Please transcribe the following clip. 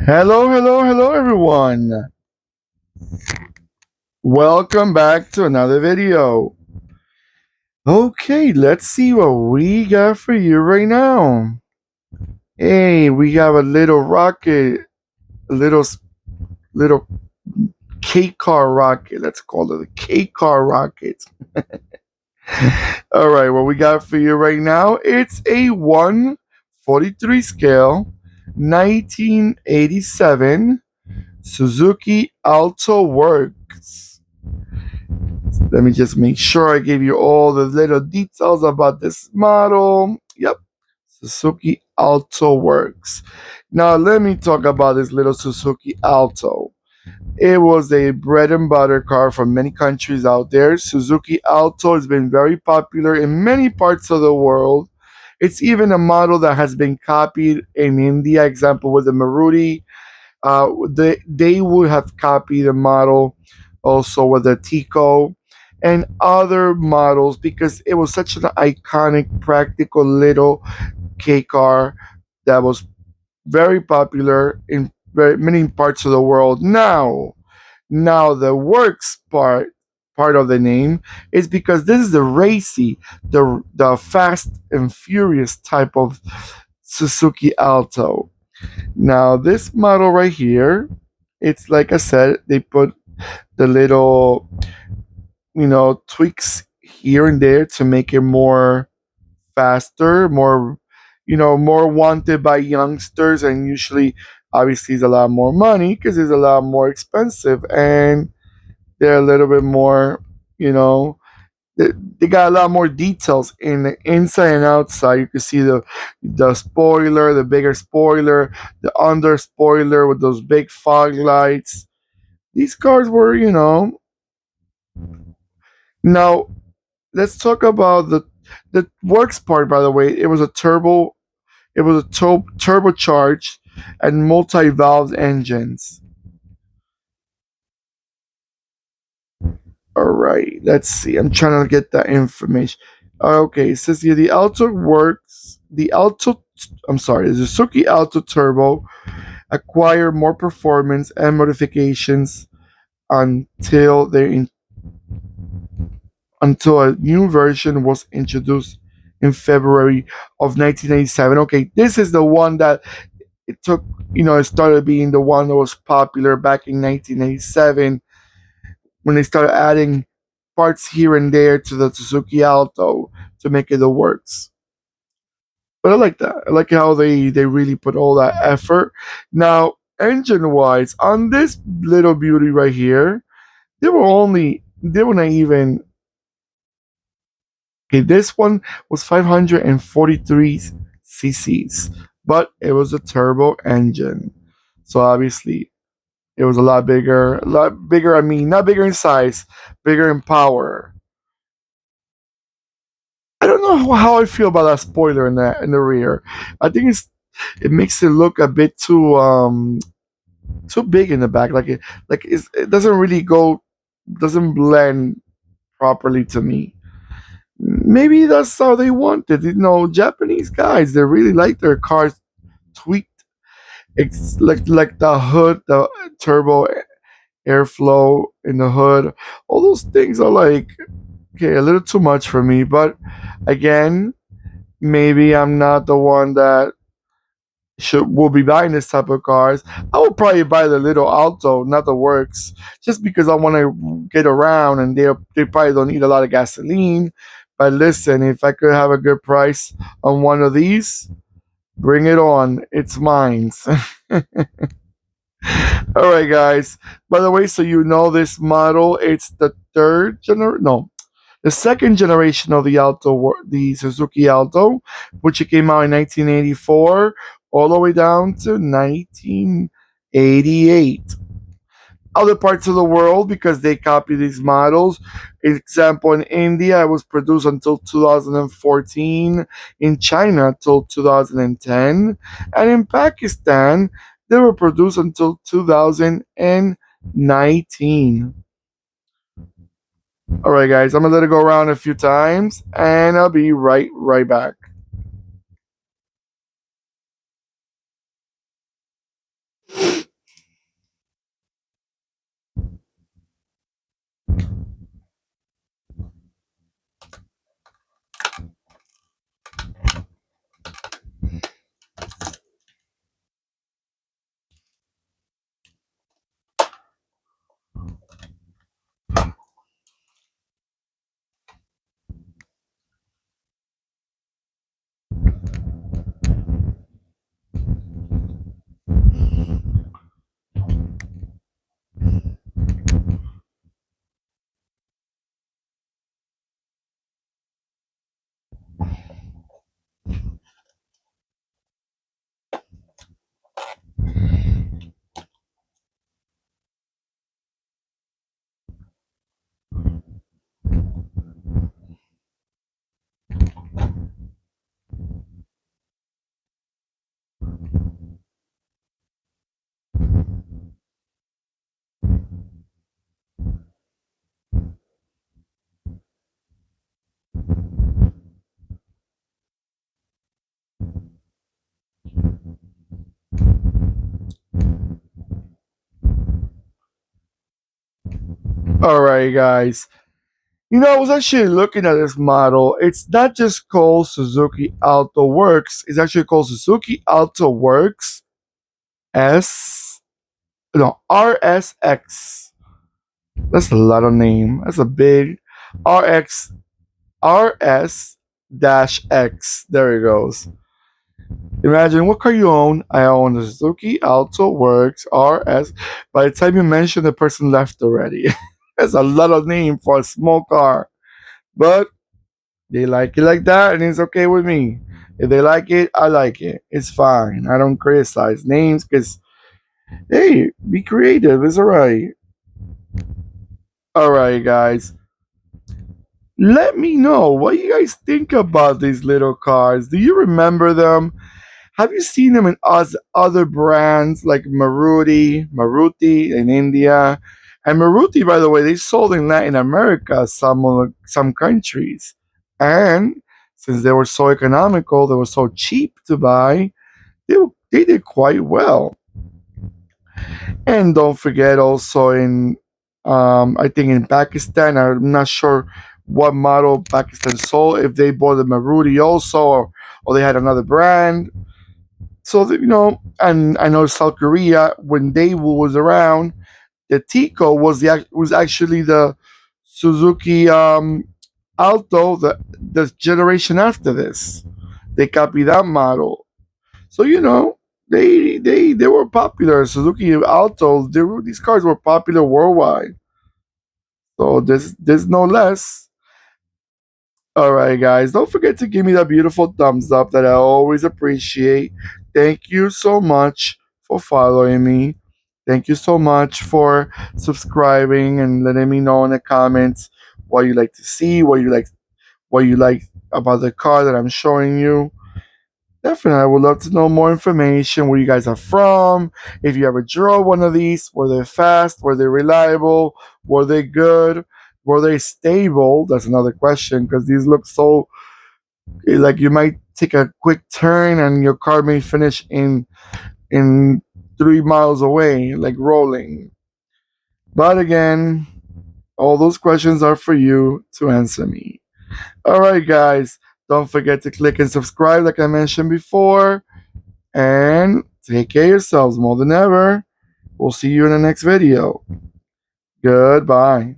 Hello, hello, hello, everyone. Welcome back to another video. Okay, let's see what we got for you right now. Hey, we have a little rocket, a little cake car rocket. Let's call it a cake car rocket. All right, what we got for you right now? It's a 143 scale, 1987 Suzuki Alto Works. Let me just make sure I gave you all the little details about this model. Yep, Suzuki Alto works. Now, let me talk about this little Suzuki Alto. It was a bread and butter car for many countries out there. Suzuki Alto has been very popular in many parts of the world. It's even a model that has been copied in India, example with the Maruti. They would have copied the model also with the Tico and other models because it was such an iconic, practical little K car that was very popular in very many parts of the world. Now the works part of the name is because this is the racy, the fast and furious type of Suzuki Alto. Now, this model right here, it's like I said, they put the little, tweaks here and there to make it more faster, more, more wanted by youngsters, and usually, obviously, it's a lot more money because it's a lot more expensive, and they're a little bit more, you know, they, they got a lot more details in the inside and outside. You can see the spoiler, the bigger spoiler, the under spoiler with those big fog lights. These cars were, Now let's talk about the works part. By the way, it was a turbo. It was a turbocharged and multi-valve engines. All right, let's see. I'm trying to get that information. Okay, it says here the Alto works. The Suzuki Alto Turbo acquire more performance and modifications until until a new version was introduced in February of 1987. Okay, this is the one that it took. It started being the one that was popular back in 1987 when they started adding parts here and there to the Suzuki Alto to make it the works. But I like that. I like how they really put all that effort. Now, engine wise, on this little beauty right here, they were not even okay. This one was 543 cc's, but it was a turbo engine, so obviously it was a lot bigger. A lot bigger. I mean, not bigger in size, bigger in power. I don't know how I feel about that spoiler in the rear. I think it makes it look a bit too big in the back. It doesn't really doesn't blend properly to me. Maybe that's how they want it. Japanese guys, they really like their cars tweaked. It's like the hood, the turbo airflow in the hood. All those things are like okay, a little too much for me. But again, maybe I'm not the one that should will be buying this type of cars. I will probably buy the little Alto, not the Works, just because I want to get around, and they probably don't need a lot of gasoline. But listen, if I could have a good price on one of these, bring it on. It's mine. All right, guys. By the way, so this model, it's the second generation of the the Suzuki Alto, which it came out in 1984, all the way down to 1988. Other parts of the world, because they copy these models. Example, in India, it was produced until 2014. In China, till 2010, and in Pakistan, they were produced until 2019. All right, guys, I'm gonna let it go around a few times, and I'll be right back. All right, guys. I was actually looking at this model. It's not just called Suzuki Alto Works. It's actually called Suzuki Alto Works S. No, RSX. That's a lot of name. That's a big RX RS dash X. There it goes. Imagine what car you own. I own the Suzuki Alto Works RS. By the time you mention, the person left already. That's a lot of name for a small car. But they like it like that, and it's okay with me. If they like it, I like it. It's fine. I don't criticize names because, hey, be creative. It's alright. Alright, guys. Let me know what you guys think about these little cars. Do you remember them? Have you seen them in other brands like Maruti in India? And Maruti, by the way, they sold in Latin America, some countries. And since they were so economical, they were so cheap to buy, they did quite well. And don't forget also I think in Pakistan, I'm not sure what model Pakistan sold, if they bought the Maruti also, or they had another brand. So that, and I know South Korea, when Daewoo was around, the Tico was actually the Suzuki Alto, the generation after this. They copied that model. So they were popular. Suzuki Altos, these cars were popular worldwide. So there's no less. All right, guys. Don't forget to give me that beautiful thumbs up that I always appreciate. Thank you so much for following me. Thank you so much for subscribing and letting me know in the comments what you like to see, what you like about the car that I'm showing you. Definitely, I would love to know more information, where you guys are from, if you ever drove one of these, were they fast, were they reliable, were they good, were they stable? That's another question because these look so like you might take a quick turn and your car may finish in 3 miles away, like rolling. But again, all those questions are for you to answer me. All right, guys, don't forget to click and subscribe, like I mentioned before. And take care of yourselves more than ever. We'll see you in the next video. Goodbye.